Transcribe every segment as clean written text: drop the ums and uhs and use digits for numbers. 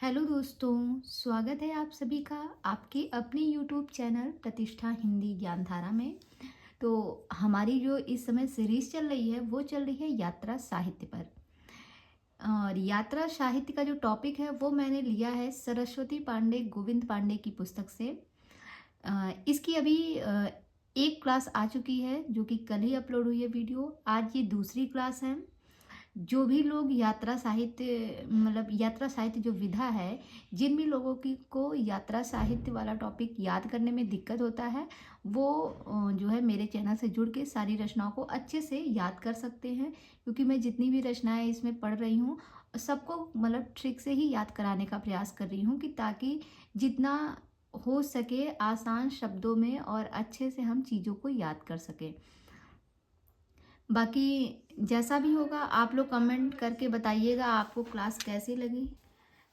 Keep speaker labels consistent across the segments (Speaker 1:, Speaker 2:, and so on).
Speaker 1: Hello दोस्तों, स्वागत है आप सभी का आपके अपने यूट्यूब चैनल प्रतिष्ठा हिंदी ज्ञानधारा में। तो हमारी जो इस समय सीरीज चल रही है वो चल रही है यात्रा साहित्य पर। और यात्रा साहित्य का जो टॉपिक है वो मैंने लिया है सरस्वती पांडे गोविंद पांडे की पुस्तक से। इसकी अभी एक क्लास आ चुकी है जो कि कल ही अपलोड हुई है वीडियो। आज ये दूसरी क्लास है। जो भी लोग यात्रा साहित्य यात्रा साहित्य जो विधा है, जिन भी लोगों की को यात्रा साहित्य वाला टॉपिक याद करने में दिक्कत होता है वो जो है मेरे चैनल से जुड़ के सारी रचनाओं को अच्छे से याद कर सकते हैं। क्योंकि मैं जितनी भी रचनाएं इसमें पढ़ रही हूँ सबको ट्रिक से ही याद कराने का प्रयास कर रही हूँ कि ताकि जितना हो सके आसान शब्दों में और अच्छे से हम चीज़ों को याद कर सकें। बाकी जैसा भी होगा आप लोग कमेंट करके बताइएगा आपको क्लास कैसी लगी।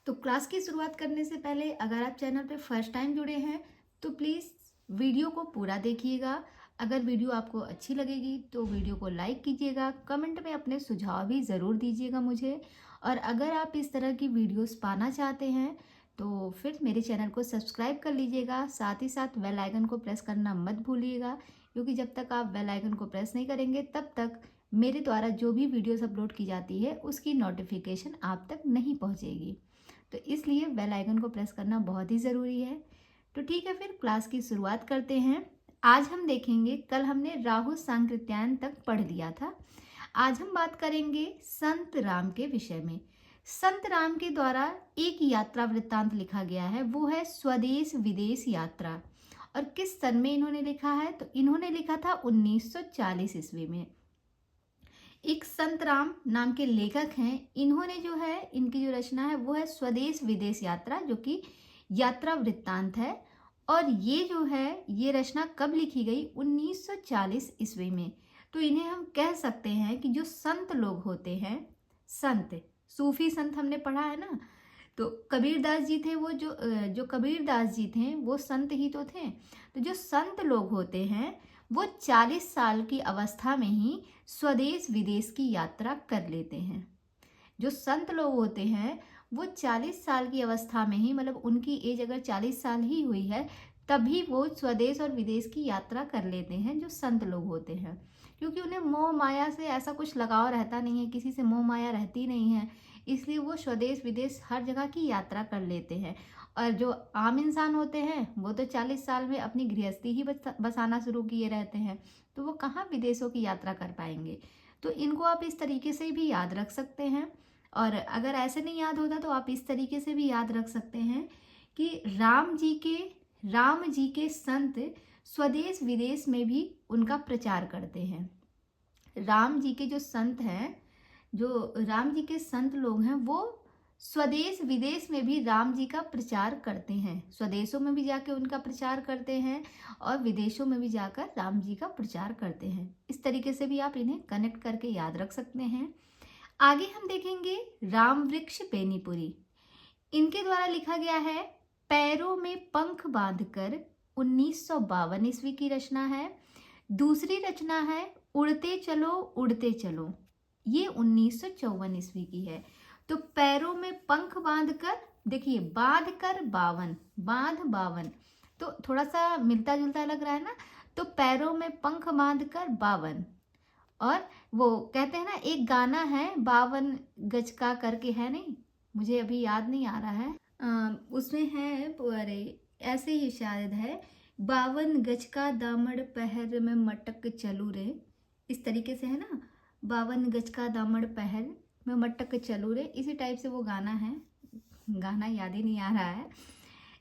Speaker 1: तो क्लास की शुरुआत करने से पहले अगर आप चैनल पे फर्स्ट टाइम जुड़े हैं तो प्लीज़ वीडियो को पूरा देखिएगा। अगर वीडियो आपको अच्छी लगेगी तो वीडियो को लाइक कीजिएगा, कमेंट में अपने सुझाव भी ज़रूर दीजिएगा मुझे। और अगर आप इस तरह की वीडियोस पाना चाहते हैं तो फिर मेरे चैनल को सब्सक्राइब कर लीजिएगा, साथ ही साथ बेल आइकन को प्रेस करना मत भूलिएगा। क्योंकि जब तक आप बेल आइकन को प्रेस नहीं करेंगे तब तक मेरे द्वारा जो भी वीडियोस अपलोड की जाती है उसकी नोटिफिकेशन आप तक नहीं पहुंचेगी। तो इसलिए बेल आइकन को प्रेस करना बहुत ही ज़रूरी है। तो ठीक है, फिर क्लास की शुरुआत करते हैं। आज हम देखेंगे, कल हमने राहु सांकृत्यायन तक पढ़ लिया था। आज हम बात करेंगे संत राम के विषय में। संत राम के द्वारा एक यात्रा वृत्तांत लिखा गया है, वो है स्वदेश विदेश यात्रा। और किस सन में इन्होंने लिखा है? तो इन्होंने लिखा था 1940 ईस्वी में। एक संत राम नाम के लेखक हैं, इन्होंने जो है इनकी जो रचना है वो है स्वदेश विदेश यात्रा, जो कि यात्रा वृत्तांत है। और ये जो है ये रचना कब लिखी गई? 1940 ईस्वी में। तो इन्हें हम कह सकते हैं कि जो संत लोग होते हैं, संत सूफी संत हमने पढ़ा है ना, तो कबीरदास जी थे, वो जो कबीरदास जी थे वो संत ही तो थे। तो जो संत लोग होते हैं वो 40 साल की अवस्था में ही स्वदेश विदेश की यात्रा कर लेते हैं। जो संत लोग होते हैं वो 40 साल की अवस्था में ही, उनकी एज अगर 40 साल ही हुई है तभी वो स्वदेश और विदेश की यात्रा कर लेते हैं, जो संत लोग होते हैं। क्योंकि उन्हें मोह माया से ऐसा कुछ लगाव रहता नहीं है, किसी से मोह माया रहती नहीं है, इसलिए वो स्वदेश विदेश हर जगह की यात्रा कर लेते हैं। और जो आम इंसान होते हैं वो तो 40 साल में अपनी गृहस्थी ही बसाना शुरू किए रहते हैं, तो वो कहाँ विदेशों की यात्रा कर पाएंगे। तो इनको आप इस तरीके से भी याद रख सकते हैं। और अगर ऐसे नहीं याद होता तो आप इस तरीके से भी याद रख सकते हैं कि राम जी के संत स्वदेश विदेश में भी उनका प्रचार करते हैं। राम जी के जो संत हैं, जो राम जी के संत लोग हैं, वो स्वदेश विदेश में भी राम जी का प्रचार करते हैं। स्वदेशों में भी जाके उनका प्रचार करते हैं और विदेशों में भी जाकर राम जी का प्रचार करते हैं। इस तरीके से भी आप इन्हें कनेक्ट करके याद रख सकते हैं। आगे हम देखेंगे राम वृक्ष बेनीपुरी। इनके द्वारा लिखा गया है पैरों में पंख बांधकर, 1952 ईस्वी की रचना है। दूसरी रचना है उड़ते चलो, ये 1954 ईस्वी की है। तो पैरों में पंख बांधकर, देखिए बांध कर बावन, बांध बावन, तो थोड़ा सा मिलता जुलता लग रहा है ना। तो पैरों में पंख बांधकर बावन। और वो कहते हैं ना, एक गाना है 52 गज का करके, है नहीं, मुझे अभी याद नहीं आ रहा है। उसमें है, अरे ऐसे ही शायद है, 52 गज का दामड़ पहर में मटक चलू रे, इस तरीके से है ना, 52 गज का दामड़ पहर में मटक चलू रे, इसी टाइप से वो गाना है। गाना याद ही नहीं आ रहा है,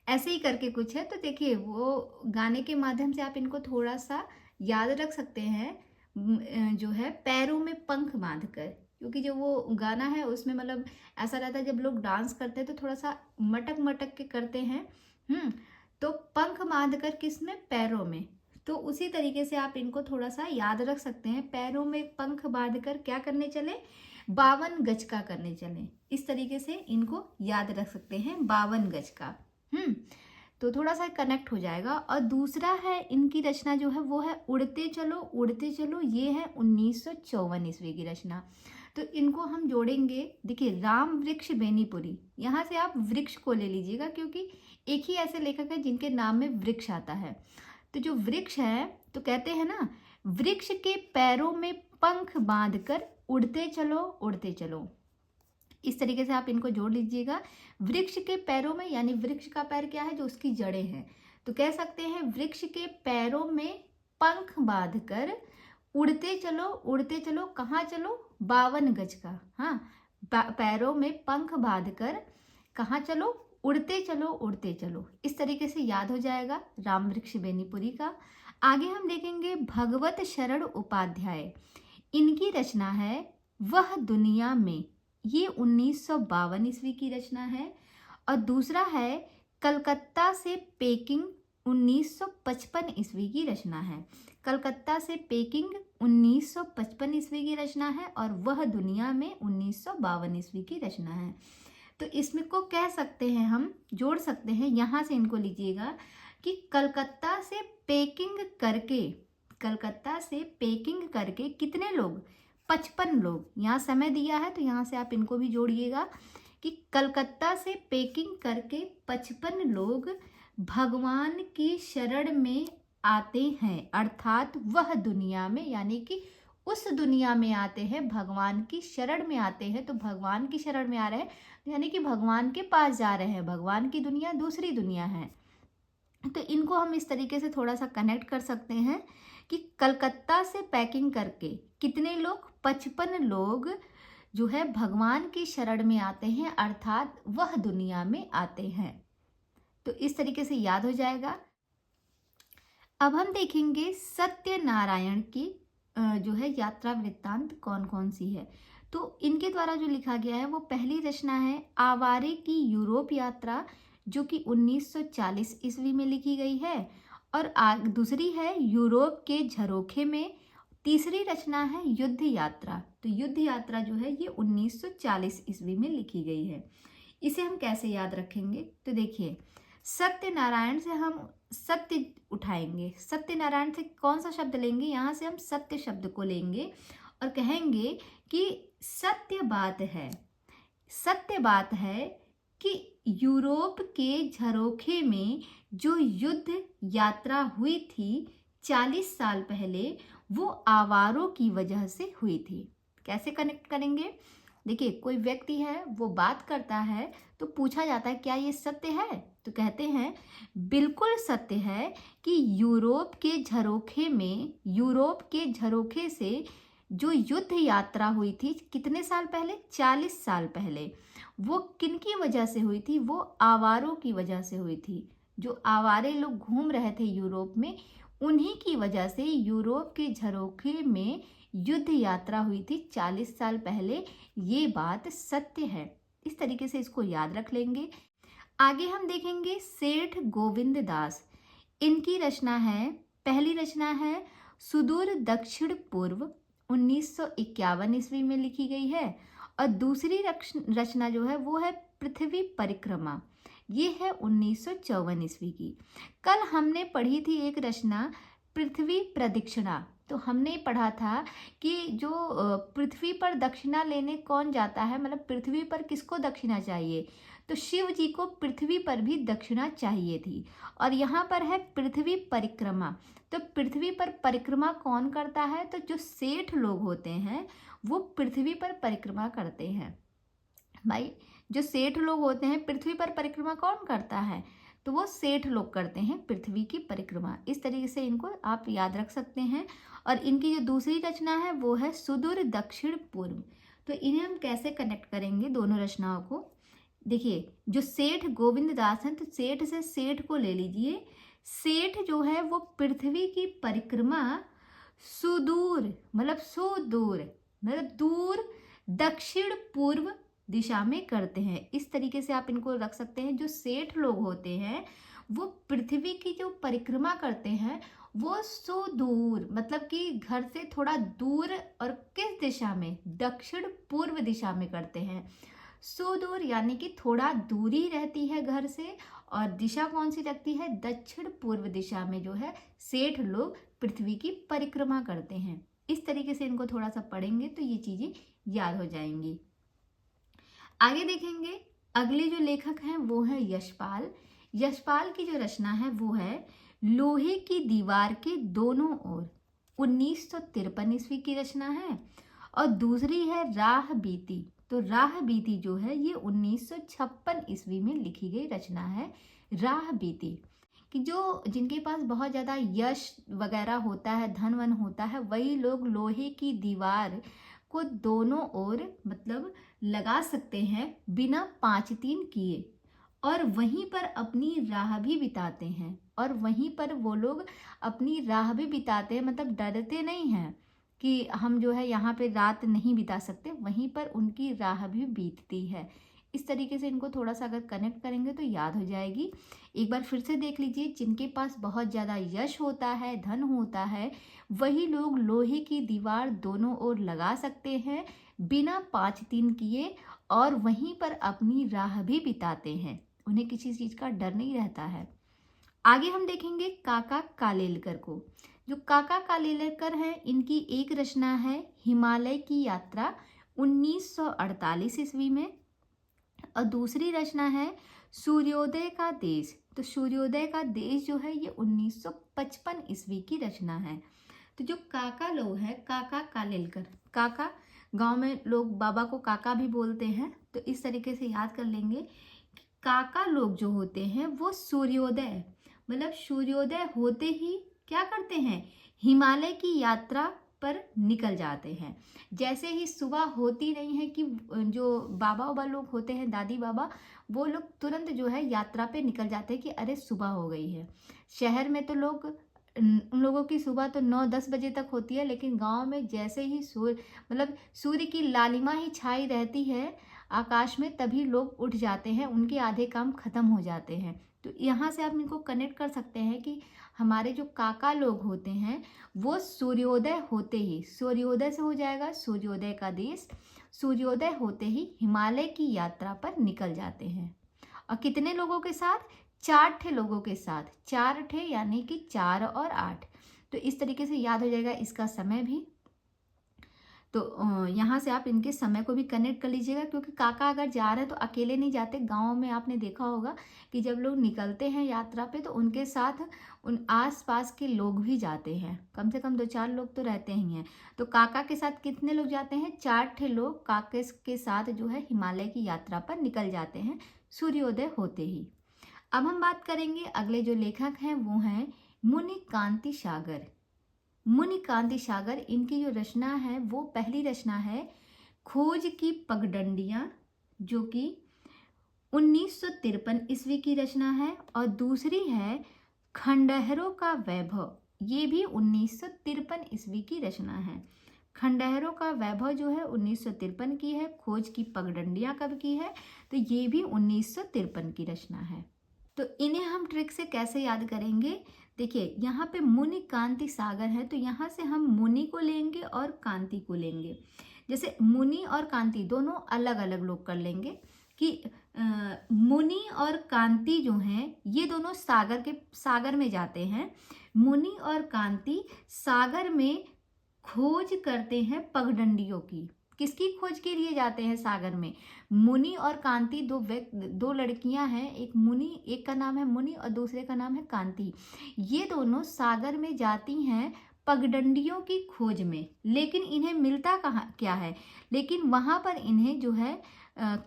Speaker 1: ऐसे ही करके कुछ है। तो देखिए वो गाने के माध्यम से आप इनको थोड़ा सा याद रख सकते हैं। जो है पैरों में पंख बांधकर, क्योंकि जो वो गाना है उसमें ऐसा रहता है, जब लोग डांस करते हैं तो थोड़ा सा मटक मटक के करते हैं। तो पंख बांधकर किसमें? पैरों में। तो उसी तरीके से आप इनको थोड़ा सा याद रख सकते हैं। पैरों में पंख बांधकर क्या करने चले? 52 गज का करने चले। इस तरीके से इनको याद रख सकते हैं, 52 गज का। तो थोड़ा सा कनेक्ट हो जाएगा। और दूसरा है इनकी रचना जो है वो है उड़ते चलो, ये है 1954 ईस्वी की रचना। तो इनको हम जोड़ेंगे। देखिए, राम वृक्ष बेनीपुरी, यहाँ से आप वृक्ष को ले लीजिएगा क्योंकि एक ही ऐसे लेखक है जिनके नाम में वृक्ष आता है। तो जो वृक्ष है, तो कहते हैं ना, वृक्ष के पैरों में पंख बांधकर उड़ते चलो उड़ते चलो। इस तरीके से आप इनको जोड़ लीजिएगा। वृक्ष के पैरों में, यानी वृक्ष का पैर क्या है, जो उसकी जड़ें हैं, तो कह सकते हैं वृक्ष के पैरों में पंख बांधकर उड़ते चलो। कहाँ चलो? 52 गज का। हाँ, पैरों में पंख बांधकर कहाँ चलो? उड़ते चलो। इस तरीके से याद हो जाएगा राम वृक्ष बेनीपुरी का। आगे हम देखेंगे भगवत शरण उपाध्याय, इनकी रचना है वह दुनिया में, ये 1952 ईस्वी की रचना है। और दूसरा है कलकत्ता से पेकिंग, 1955 ईस्वी की रचना है। कलकत्ता से पेकिंग 1955 ईस्वी की रचना है और वह दुनिया में 1952 ईस्वी की रचना है। तो इसमें को कह सकते हैं, हम जोड़ सकते हैं, यहाँ से इनको लीजिएगा कि कलकत्ता से पेकिंग करके कितने लोग? 55 लोग। यहाँ समय दिया है तो यहाँ से आप इनको भी जोड़िएगा कि कलकत्ता से पेकिंग करके 55 लोग भगवान की शरण में आते हैं, अर्थात वह दुनिया में, यानी कि उस दुनिया में आते हैं, भगवान की शरण में आते हैं। तो भगवान की शरण में आ रहे हैं यानी कि भगवान के पास जा रहे हैं। भगवान की दुनिया दूसरी दुनिया है। तो इनको हम इस तरीके से थोड़ा सा कनेक्ट कर सकते हैं कि कलकत्ता से पैकिंग करके कितने लोग? 55 लोग जो है भगवान की शरण में आते हैं, अर्थात वह दुनिया में आते हैं। तो इस तरीके से याद हो जाएगा। अब हम देखेंगे सत्यनारायण की जो है यात्रा वृत्तांत कौन कौन सी है। तो इनके द्वारा जो लिखा गया है वो पहली रचना है आवारे की यूरोप यात्रा, जो कि 1940 ईस्वी में लिखी गई है। और दूसरी है यूरोप के झरोखे में। तीसरी रचना है युद्ध यात्रा। तो युद्ध यात्रा जो है ये 1940 ईस्वी में लिखी गई है। इसे हम कैसे याद रखेंगे? तो देखिए, सत्यनारायण से हम सत्य उठाएंगे। सत्यनारायण से कौन सा शब्द लेंगे? यहाँ से हम सत्य शब्द को लेंगे और कहेंगे कि सत्य बात है कि यूरोप के झरोखे में जो युद्ध यात्रा हुई थी 40 साल पहले, वो आवारों की वजह से हुई थी। कैसे कनेक्ट करेंगे? देखिए, कोई व्यक्ति है, वो बात करता है तो पूछा जाता है क्या ये सत्य है? तो कहते हैं बिल्कुल सत्य है कि यूरोप के झरोखे से जो युद्ध यात्रा हुई थी कितने साल पहले? 40 साल पहले। वो किनकी वजह से हुई थी? वो आवारों की वजह से हुई थी। जो आवारे लोग घूम रहे थे यूरोप में, उन्हीं की वजह से यूरोप के झरोखे में युद्ध यात्रा हुई थी 40 साल पहले। ये बात सत्य है। इस तरीके से इसको याद रख लेंगे। आगे हम देखेंगे सेठ गोविंद दास, इनकी रचना है, पहली रचना है सुदूर दक्षिण पूर्व, 1951 ईस्वी में लिखी गई है। और दूसरी रचना जो है वो है पृथ्वी परिक्रमा, ये है 1954 ईस्वी की। कल हमने पढ़ी थी एक रचना पृथ्वी प्रदक्षिणा। तो हमने पढ़ा था कि जो पृथ्वी पर दक्षिणा लेने कौन जाता है, मतलब पृथ्वी पर किसको दक्षिणा चाहिए? तो शिव जी को पृथ्वी पर भी दक्षिणा चाहिए थी। और यहाँ पर है पृथ्वी परिक्रमा। तो पृथ्वी पर परिक्रमा कौन करता है? तो जो सेठ लोग होते हैं वो पृथ्वी पर परिक्रमा करते हैं। भाई, जो सेठ लोग होते हैं, पृथ्वी पर परिक्रमा कौन करता है? तो वो सेठ लोग करते हैं पृथ्वी की परिक्रमा। इस तरीके से इनको आप याद रख सकते हैं। और इनकी जो दूसरी रचना है वो है सुदूर दक्षिण पूर्व। तो इन्हें हम कैसे कनेक्ट करेंगे दोनों रचनाओं को? देखिए, जो सेठ गोविंद दास हैं, तो सेठ से सेठ को ले लीजिए। सेठ जो है वो पृथ्वी की परिक्रमा सुदूर मतलब दूर दक्षिण पूर्व दिशा में करते हैं। इस तरीके से आप इनको रख सकते हैं। जो सेठ लोग होते हैं वो पृथ्वी की जो परिक्रमा करते हैं वो सुदूर, मतलब कि घर से थोड़ा दूर, और किस दिशा में? दक्षिण पूर्व दिशा में करते हैं। सुदूर यानी कि थोड़ा दूरी रहती है घर से, और दिशा कौन सी लगती है? दक्षिण पूर्व दिशा में जो है सेठ लोग पृथ्वी की परिक्रमा करते हैं। इस तरीके से इनको थोड़ा सा पढ़ेंगे तो ये चीज़ें याद हो जाएंगी। आगे देखेंगे अगले जो लेखक हैं वो है यशपाल। यशपाल की जो रचना है वो है लोहे की दीवार के दोनों ओर, 1953 ईस्वी की रचना है। और दूसरी है राह बीती, तो राह बीती जो है ये 1956 ईस्वी में लिखी गई रचना है राह बीती। कि जो जिनके पास बहुत ज़्यादा यश वगैरह होता है, धन वन होता है, वही लोग लोहे की दीवार को दोनों ओर मतलब लगा सकते हैं बिना 5-3 किए, और वहीं पर अपनी राह भी बिताते हैं। और वहीं पर वो लोग अपनी राह भी बिताते हैं, मतलब डरते नहीं हैं कि हम जो है यहाँ पे रात नहीं बिता सकते, वहीं पर उनकी राह भी बीतती है। इस तरीके से इनको थोड़ा सा अगर कनेक्ट करेंगे तो याद हो जाएगी। एक बार फिर से देख लीजिए, जिनके पास बहुत ज़्यादा यश होता है, धन होता है, वही लोग लोहे की दीवार दोनों ओर लगा सकते हैं बिना 5-3 किए, और वहीं पर अपनी राह भी बिताते हैं, उन्हें किसी चीज़ का डर नहीं रहता है। आगे हम देखेंगे काका कालेलकर को। जो काका कालेलकर हैं, इनकी एक रचना है हिमालय की यात्रा 1948 ईस्वी में, और दूसरी रचना है सूर्योदय का देश। तो सूर्योदय का देश जो है ये 1955 ईस्वी की रचना है। तो जो काका लोग हैं, काका कालेलकर, काका गांव में लोग बाबा को काका भी बोलते हैं, तो इस तरीके से याद कर लेंगे कि काका लोग जो होते हैं वो सूर्योदय मतलब सूर्योदय होते ही क्या करते हैं, हिमालय की यात्रा पर निकल जाते हैं। जैसे ही सुबह होती नहीं है कि जो बाबा वाबा लोग होते हैं, दादी बाबा, वो लोग तुरंत जो है यात्रा पे निकल जाते हैं कि अरे सुबह हो गई है। शहर में तो लोग उन लोगों की सुबह तो 9-10 बजे तक होती है, लेकिन गांव में जैसे ही सूर्य की लालिमा ही छाई रहती है आकाश में, तभी लोग उठ जाते हैं, उनके आधे काम खत्म हो जाते हैं। तो यहाँ से आप इनको कनेक्ट कर सकते हैं कि हमारे जो काका लोग होते हैं वो सूर्योदय होते ही, सूर्योदय से हो जाएगा सूर्योदय का देश, सूर्योदय होते ही हिमालय की यात्रा पर निकल जाते हैं। और कितने लोगों के साथ, 4 ठे लोगों के साथ, 4 ठे यानी कि 4 और 8। तो इस तरीके से याद हो जाएगा इसका समय भी। तो यहाँ से आप इनके समय को भी कनेक्ट कर लीजिएगा, क्योंकि काका अगर जा रहे हैं तो अकेले नहीं जाते। गाँव में आपने देखा होगा कि जब लोग निकलते हैं यात्रा पे तो उनके साथ उन आसपास के लोग भी जाते हैं, कम से कम 2-4 लोग तो रहते ही हैं। तो काका के साथ कितने लोग जाते हैं, 4 ठे लोग काके के साथ जो है हिमालय की यात्रा पर निकल जाते हैं सूर्योदय होते ही। अब हम बात करेंगे अगले जो लेखक हैं वो हैं मुनिकांति सागर। मुनिकांति सागर, इनकी जो रचना है वो पहली रचना है खोज की पगडंडियाँ, जो कि 1953 ईस्वी की रचना है। और दूसरी है खंडहरों का वैभव, ये भी 1953 ईस्वी की रचना है। खंडहरों का वैभव जो है 1953 की है, खोज की पगडंडियाँ कब की है, तो ये भी 1953 की रचना है। तो इन्हें हम ट्रिक से कैसे याद करेंगे, देखिए यहाँ पे मुनि कांति सागर है, तो यहाँ से हम मुनि को लेंगे और कांति को लेंगे। जैसे मुनि और कांति दोनों अलग अलग लोग कर लेंगे कि मुनि और कांति जो हैं ये दोनों सागर में जाते हैं। मुनि और कांति सागर में खोज करते हैं पगडंडियों की। किसकी खोज के लिए जाते हैं सागर में, मुनि और कांति, दो लड़कियां हैं, एक का नाम है मुनि और दूसरे का नाम है कांति। ये दोनों सागर में जाती हैं पगडंडियों की खोज में, लेकिन इन्हें मिलता क्या है, लेकिन वहां पर इन्हें जो है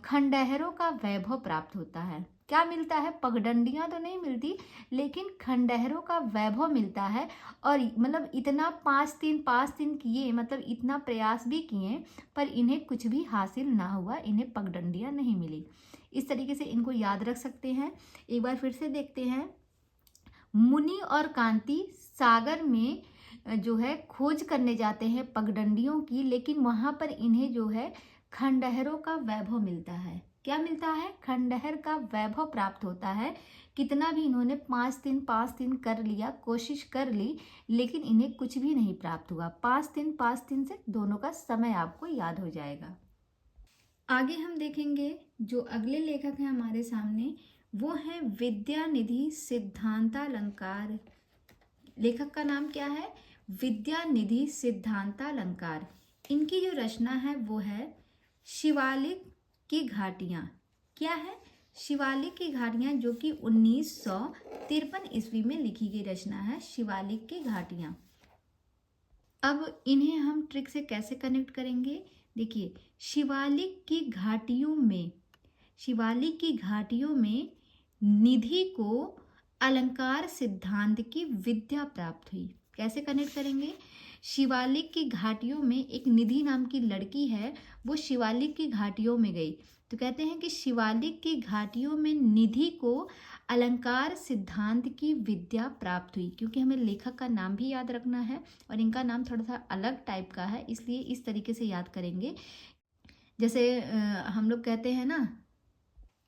Speaker 1: खंडहरों का वैभव प्राप्त होता है। क्या मिलता है, पगडंडियां तो नहीं मिलती, लेकिन खंडहरों का वैभव मिलता है। और मतलब इतना 5 दिन किए, मतलब इतना प्रयास भी किए, पर इन्हें कुछ भी हासिल ना हुआ, इन्हें पगडंडियां नहीं मिली। इस तरीके से इनको याद रख सकते हैं। एक बार फिर से देखते हैं, मुनि और कांति सागर में जो है खोज करने जाते हैं पगडंडियों की, लेकिन वहां पर इन्हें जो है खंडहरों का वैभव मिलता है। क्या मिलता है, खंडहर का वैभव प्राप्त होता है। कितना भी इन्होंने 5 दिन कर लिया, कोशिश कर ली, लेकिन इन्हें कुछ भी नहीं प्राप्त हुआ। 5 दिन से दोनों का समय आपको याद हो जाएगा। आगे हम देखेंगे जो अगले लेखक हैं हमारे सामने, वो है विद्यानिधि सिद्धांतालंकार। लेखक का नाम क्या है, विद्या निधि सिद्धांतालंकार। इनकी जो रचना है वो है शिवालिक की घाटियाँ। क्या है? शिवालिक की घाटियाँ, जो कि 1953 ईस्वी में लिखी गई रचना है, शिवालिक की घाटियाँ। अब इन्हें हम ट्रिक से कैसे कनेक्ट करेंगे? देखिए, शिवालिक की घाटियों में निधि को अलंकार सिद्धांत की विद्या प्राप्त हुई। कैसे कनेक्ट करेंगे? शिवालिक की घाटियों में एक निधि नाम की लड़की है, वो शिवालिक की घाटियों में गई, तो कहते हैं कि शिवालिक की घाटियों में निधि को अलंकार सिद्धांत की विद्या प्राप्त हुई। क्योंकि हमें लेखक का नाम भी याद रखना है और इनका नाम थोड़ा सा अलग टाइप का है, इसलिए इस तरीके से याद करेंगे। जैसे हम लोग कहते हैं ना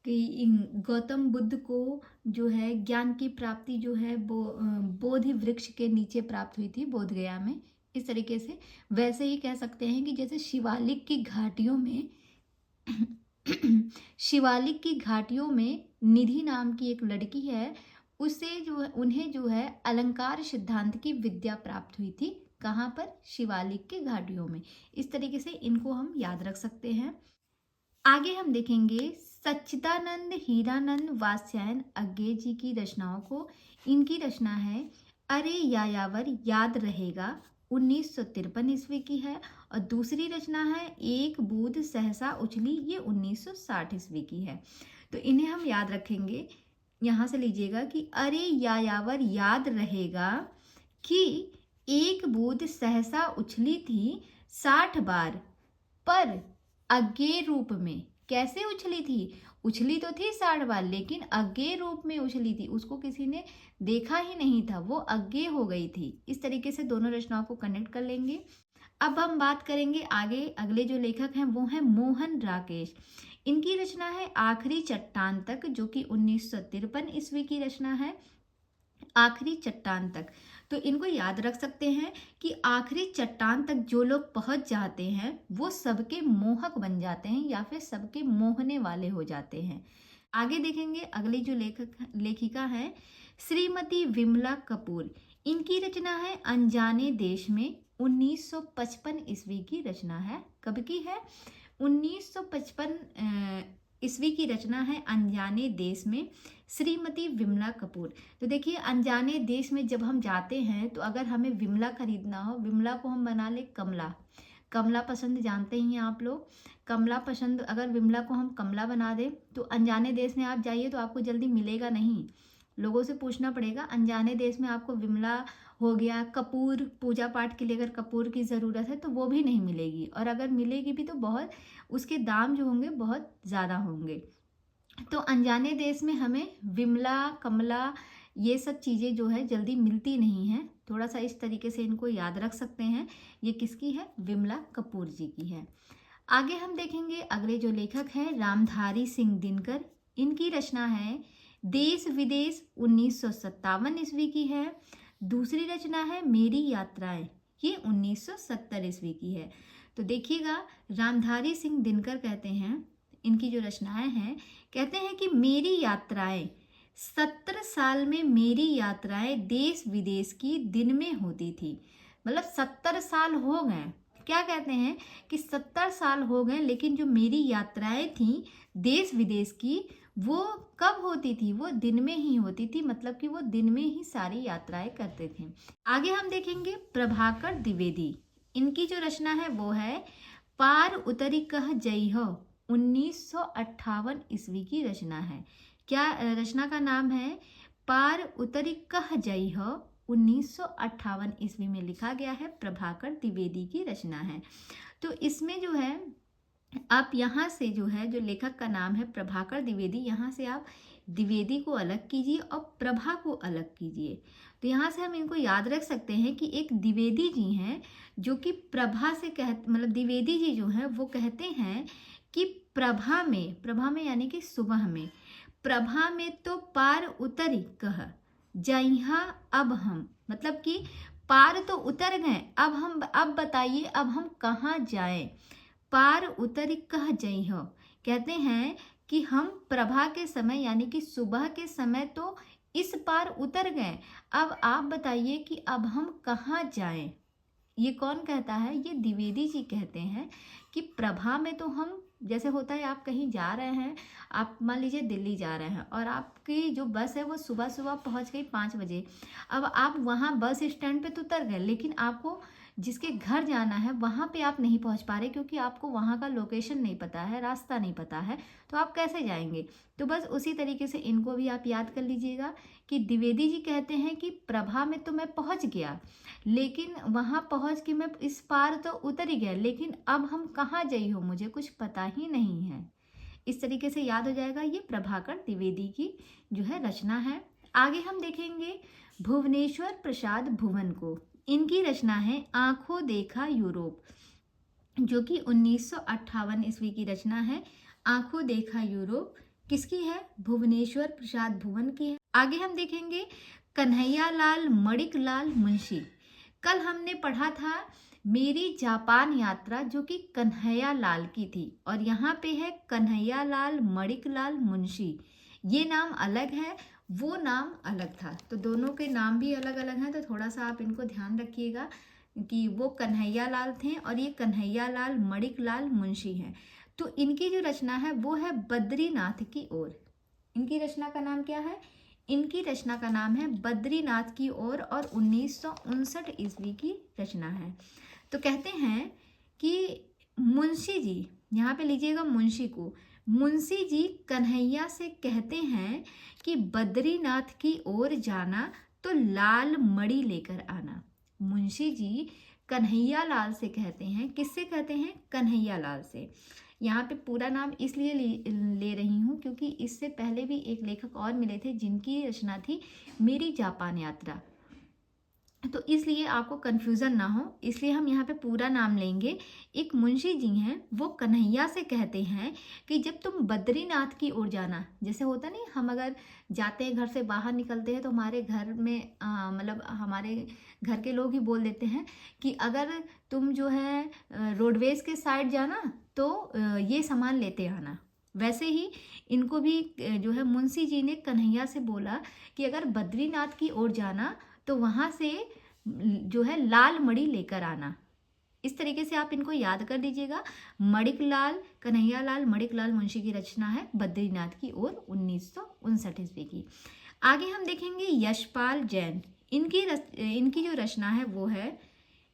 Speaker 1: कि गौतम बुद्ध को जो है ज्ञान की प्राप्ति जो है बोधि वृक्ष के नीचे प्राप्त हुई थी, बोध गया में। इस तरीके से वैसे ही कह सकते हैं कि जैसे शिवालिक की घाटियों में निधि नाम की एक लड़की है, उन्हें जो है अलंकार सिद्धांत की विद्या प्राप्त हुई थी। कहाँ पर? शिवालिक की घाटियों में। इस तरीके से इनको हम याद रख सकते हैं। आगे हम देखेंगे सच्चिदानंद हीरानंद वात्स्यायन अज्ञे जी की रचनाओं को। इनकी रचना है अरे यायावर याद रहेगा, 1953 ईस्वी की है। और दूसरी रचना है एक बूंद सहसा उछली, ये 1960 ईस्वी की है। तो इन्हें हम याद रखेंगे। यहाँ से लीजिएगा कि अरे यायावर याद रहेगा कि एक बूंद सहसा उछली थी 60 बार, पर अज्ञेय रूप में। कैसे उछली थी? उछली तो थी 60 बार, लेकिन अज्ञेय रूप में उछली थी, उसको किसी ने देखा ही नहीं था, वो अज्ञेय हो गई थी। इस तरीके से दोनों रचनाओं को कनेक्ट कर लेंगे। अब हम बात करेंगे आगे, अगले जो लेखक हैं वो हैं मोहन राकेश। इनकी रचना है आखिरी चट्टान तक, जो कि 1953 ईस्वी की रचना है, आखिरी चट्टान तक। तो इनको याद रख सकते हैं कि आखिरी चट्टान तक जो लोग पहुंच जाते हैं वो सबके मोहक बन जाते हैं या फिर सबके मोहने वाले हो जाते हैं। आगे देखेंगे अगली जो लेखिका है श्रीमती विमला कपूर। इनकी रचना है अनजाने देश में, 1955 ईस्वी की रचना है। कब की है? 1955 ईस्वी की रचना है अनजाने देश में, श्रीमती विमला कपूर। तो देखिए, अनजाने देश में जब हम जाते हैं तो अगर हमें विमला खरीदना हो, विमला को हम बना ले कमला। कमला पसंद जानते ही हैं आप लोग, कमला पसंद। अगर विमला को हम कमला बना दें तो अनजाने देश में आप जाइए तो आपको जल्दी मिलेगा नहीं, लोगों से पूछना पड़ेगा। अनजाने देश में आपको विमला हो गया, कपूर, पूजा पाठ के लिए अगर कपूर की ज़रूरत है तो वो भी नहीं मिलेगी, और अगर मिलेगी भी तो बहुत, उसके दाम जो होंगे बहुत ज़्यादा होंगे। तो अनजाने देश में हमें विमला, कमला, ये सब चीज़ें जो है जल्दी मिलती नहीं हैं। थोड़ा सा इस तरीके से इनको याद रख सकते हैं। ये किसकी है? विमला कपूर जी की है। आगे हम देखेंगे अगले जो लेखक हैं रामधारी सिंह दिनकर। इनकी रचना है देश विदेश, 1957 ईस्वी की है। दूसरी रचना है मेरी यात्राएं, ये 1970 ईस्वी की है। तो देखिएगा, रामधारी सिंह दिनकर कहते हैं, इनकी जो रचनाएं हैं, कहते हैं कि मेरी यात्राएं 70 साल में, मेरी यात्राएं देश विदेश की दिन में होती थी। मतलब 70 साल हो गए। क्या कहते हैं कि 70 साल हो गए, लेकिन जो मेरी यात्राएं थी देश विदेश की, वो कब होती थी? वो दिन में ही होती थी। मतलब कि वो दिन में ही सारी यात्राएं करते थे। आगे हम देखेंगे प्रभाकर द्विवेदी। इनकी जो रचना है वो है पार उतरी कह जई हो, 1958 ईस्वी की रचना है। क्या रचना का नाम है? पार उतरी कह जई हो, 1958 ईस्वी में लिखा गया है, प्रभाकर द्विवेदी की रचना है। तो इसमें जो है आप यहाँ से जो है, जो लेखक का नाम है प्रभाकर द्विवेदी, यहाँ से आप द्विवेदी को अलग कीजिए और प्रभा को अलग कीजिए। तो यहाँ से हम इनको याद रख सकते हैं कि एक द्विवेदी जी हैं जो कि प्रभा से मतलब द्विवेदी जी जो हैं वो कहते हैं कि प्रभा में यानी कि सुबह में, प्रभा में तो पार उतरी कह जइहा अब हम, मतलब कि पार तो उतर गए, अब बताइए अब हम कहाँ जाएं। पार उतर कह जई हो, कहते हैं कि हम प्रभा के समय यानी कि सुबह के समय तो इस पार उतर गए। अब आप बताइए कि अब हम कहाँ जाएं। ये कौन कहता है? ये द्विवेदी जी कहते हैं कि प्रभा में तो हम, जैसे होता है आप कहीं जा रहे हैं, आप मान लीजिए दिल्ली जा रहे हैं और आपकी जो बस है वो सुबह सुबह पहुंच गई 5 बजे। अब आप वहां बस स्टैंड पे तो उतर गए, लेकिन आपको जिसके घर जाना है वहां पे आप नहीं पहुंच पा रहे क्योंकि आपको वहां का लोकेशन नहीं पता है, रास्ता नहीं पता है, तो आप कैसे जाएंगे? तो बस उसी तरीके से इनको भी आप याद कर लीजिएगा कि द्विवेदी जी कहते हैं कि प्रभा में तो मैं पहुंच गया, लेकिन वहां पहुंच के मैं इस पार तो उतर ही गया, लेकिन अब हम कहाँ जाई हो मुझे कुछ पता ही नहीं है। इस तरीके से याद हो जाएगा। ये प्रभाकर द्विवेदी की जो है रचना है। आगे हम देखेंगे भुवनेश्वर प्रसाद भुवन को। इनकी रचना है आंखों देखा यूरोप, जो कि 1958 ईस्वी की रचना है। आंखों देखा यूरोप किसकी है? भुवनेश्वर प्रसाद भुवन की है। आगे हम देखेंगे कन्हैयालाल मणिकलाल मुंशी। कल हमने पढ़ा था मेरी जापान यात्रा, जो कि कन्हैयालाल की थी, और यहाँ पे है कन्हैयालाल मणिकलाल मुंशी। ये नाम अलग है, वो नाम अलग था, तो दोनों के नाम भी अलग अलग हैं, तो थोड़ा सा आप इनको ध्यान रखिएगा कि वो कन्हैयालाल थे और ये कन्हैयालाल मणिकलाल मुंशी हैं। तो इनकी जो रचना है वो है बद्रीनाथ की ओर। इनकी रचना का नाम क्या है? इनकी रचना का नाम है बद्रीनाथ की ओर, और 1959 ईस्वी की रचना है। तो कहते हैं कि मुंशी जी, यहाँ पे लीजिएगा मुंशी को, मुंशी जी कन्हैया से कहते हैं कि बद्रीनाथ की ओर जाना तो लाल मणि लेकर आना। मुंशी जी कन्हैया लाल से कहते हैं, किससे कहते हैं? कन्हैया लाल से। यहाँ पे पूरा नाम इसलिए ले रही हूँ क्योंकि इससे पहले भी एक लेखक और मिले थे जिनकी रचना थी मेरी जापान यात्रा, तो इसलिए आपको कन्फ्यूज़न ना हो, इसलिए हम यहाँ पे पूरा नाम लेंगे। एक मुंशी जी हैं, वो कन्हैया से कहते हैं कि जब तुम बद्रीनाथ की ओर जाना, जैसे होता नहीं, हम अगर जाते हैं घर से बाहर निकलते हैं तो हमारे घर में मतलब हमारे घर के लोग ही बोल देते हैं कि अगर तुम जो है रोडवेज के साइड जाना तो ये सामान लेते आना। वैसे ही इनको भी जो है मुंशी जी ने कन्हैया से बोला कि अगर बद्रीनाथ की ओर जाना तो वहाँ से जो है लाल मणि लेकर आना। इस तरीके से आप इनको याद कर दीजिएगा। मणिकलाल, कन्हैयालाल मणिकलाल मुंशी की रचना है बद्रीनाथ की ओर, 1959 ईस्वी की। आगे हम देखेंगे यशपाल जैन। इनकी जो रचना है वो है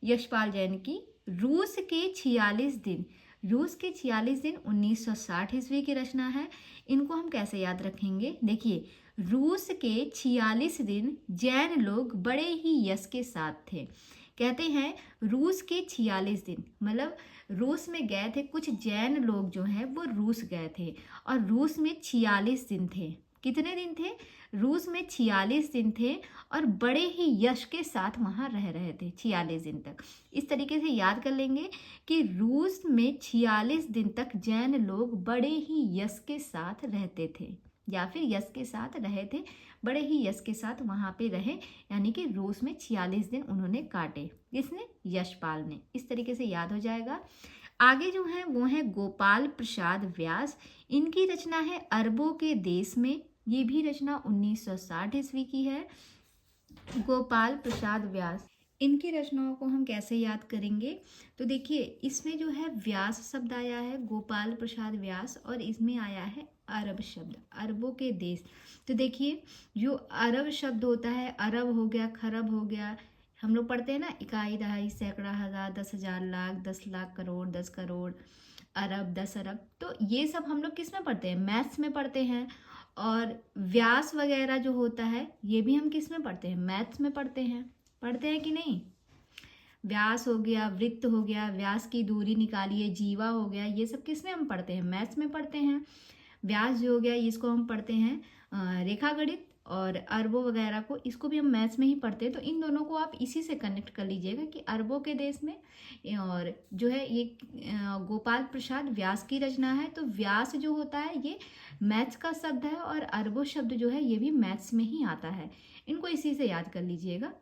Speaker 1: यशपाल जैन की रूस के 46 दिन। रूस के 46 दिन 1960 ईस्वी की रचना है। इनको हम कैसे याद रखेंगे? देखिए, रूस के 46 दिन जैन लोग बड़े ही यश के साथ थे। कहते हैं रूस के 46 दिन, मतलब रूस में गए थे कुछ जैन लोग जो हैं वो रूस गए थे, और रूस में 46 दिन थे। कितने दिन थे? रूस में 46 दिन थे, और बड़े ही यश के साथ वहाँ रह रहे थे 46 दिन तक। इस तरीके से याद कर लेंगे कि रूस में 46 दिन तक जैन लोग बड़े ही यश के साथ रहते थे, या फिर यश के साथ रहे थे, बड़े ही यश के साथ वहाँ पे रहे, यानी कि रूस में 46 दिन उन्होंने काटे। किसने? यशपाल ने। इस तरीके से याद हो जाएगा। आगे जो है वो है गोपाल प्रसाद व्यास। इनकी रचना है अरबों के देश में। ये भी रचना 1960 ईस्वी की है। गोपाल प्रसाद व्यास, इनकी रचनाओं को हम कैसे याद करेंगे? तो देखिए, इसमें जो है व्यास शब्द आया है, गोपाल प्रसाद व्यास, और इसमें आया है अरब शब्द, अरबों के देश। तो देखिए, जो अरब शब्द होता है, अरब हो गया, खरब हो गया, हम लोग पढ़ते हैं ना, इकाई, दहाई, सैकड़ा, हजार, 10,000, लाख, 10 लाख, करोड़, 10 करोड़, अरब, 10 अरब। तो ये सब हम लोग किस में पढ़ते हैं? मैथ्स में पढ़ते हैं। और व्यास वगैरह जो होता है ये भी हम किस में पढ़ते हैं? मैथ्स में पढ़ते हैं कि नहीं? व्यास हो गया, वृत्त हो गया, व्यास की दूरी निकालिए, जीवा हो गया, ये सब किस में हम पढ़ते हैं? मैथ्स में पढ़ते हैं। व्यास जो हो गया इसको हम पढ़ते हैं रेखा गणित, और अरबों वगैरह को, इसको भी हम मैथ्स में ही पढ़ते हैं। तो इन दोनों को आप इसी से कनेक्ट कर लीजिएगा कि अरबों के देश में, और जो है ये गोपाल प्रसाद व्यास की रचना है। तो व्यास जो होता है ये मैथ्स का शब्द है, और अरबों शब्द जो है ये भी मैथ्स में ही आता है। इनको इसी से याद कर लीजिएगा,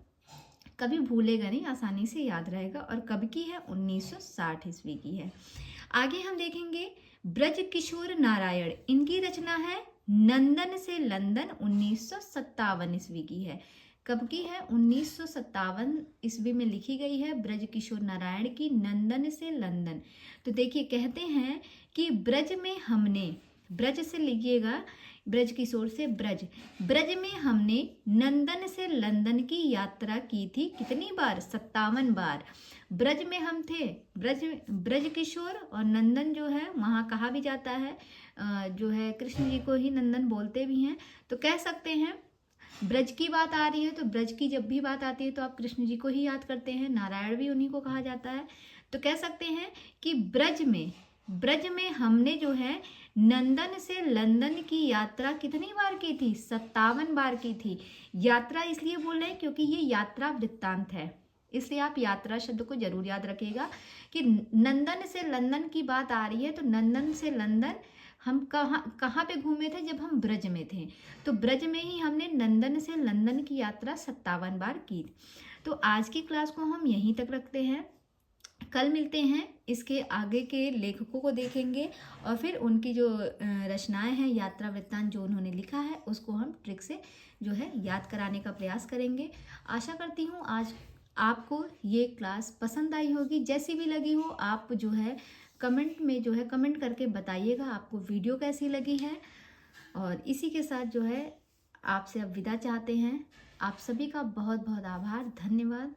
Speaker 1: कभी भूलेगा नहीं, आसानी से याद रहेगा। और कब की है? 1960 ईस्वी की है। आगे हम देखेंगे ब्रज किशोर नारायण। इनकी रचना है नंदन से लंदन 1957 ईस्वी की है। कब की है? 1957 ईस्वी में लिखी गई है ब्रज किशोर नारायण की नंदन से लंदन। तो देखिए कहते हैं कि ब्रज में हमने, ब्रज से लिखिएगा, ब्रज किशोर से ब्रज, ब्रज में हमने नंदन से लंदन की यात्रा की थी कितनी बार? 57 बार। ब्रज में हम थे, ब्रज किशोर और नंदन जो है वहाँ कहा भी जाता है, जो है कृष्ण जी को ही नंदन बोलते भी हैं। तो कह सकते हैं ब्रज की बात आ रही है तो ब्रज की जब भी बात आती है तो आप कृष्ण जी को ही याद करते हैं, नारायण भी उन्हीं को कहा जाता है। तो कह सकते हैं कि ब्रज में हमने जो है नंदन से लंदन की यात्रा कितनी बार की थी? 57 बार की थी। यात्रा इसलिए बोल रहे हैं क्योंकि ये यात्रा वृत्तांत है, इसलिए आप यात्रा शब्द को जरूर याद रखिएगा कि नंदन से लंदन की बात आ रही है। तो नंदन से लंदन हम कहाँ पे घूमे थे? जब हम ब्रज में थे। तो ब्रज में ही हमने नंदन से लंदन की यात्रा 57 बार की। तो आज की क्लास को हम यहीं तक रखते हैं। कल मिलते हैं, इसके आगे के लेखकों को देखेंगे और फिर उनकी जो रचनाएं हैं, यात्रा वृत्तांत जो उन्होंने लिखा है उसको हम ट्रिक से जो है याद कराने का प्रयास करेंगे। आशा करती हूँ आज आपको ये क्लास पसंद आई होगी। जैसी भी लगी हो आप जो है कमेंट में जो है कमेंट करके बताइएगा आपको वीडियो कैसी लगी है। और इसी के साथ जो है आपसे अब विदा चाहते हैं। आप सभी का बहुत बहुत आभार, धन्यवाद।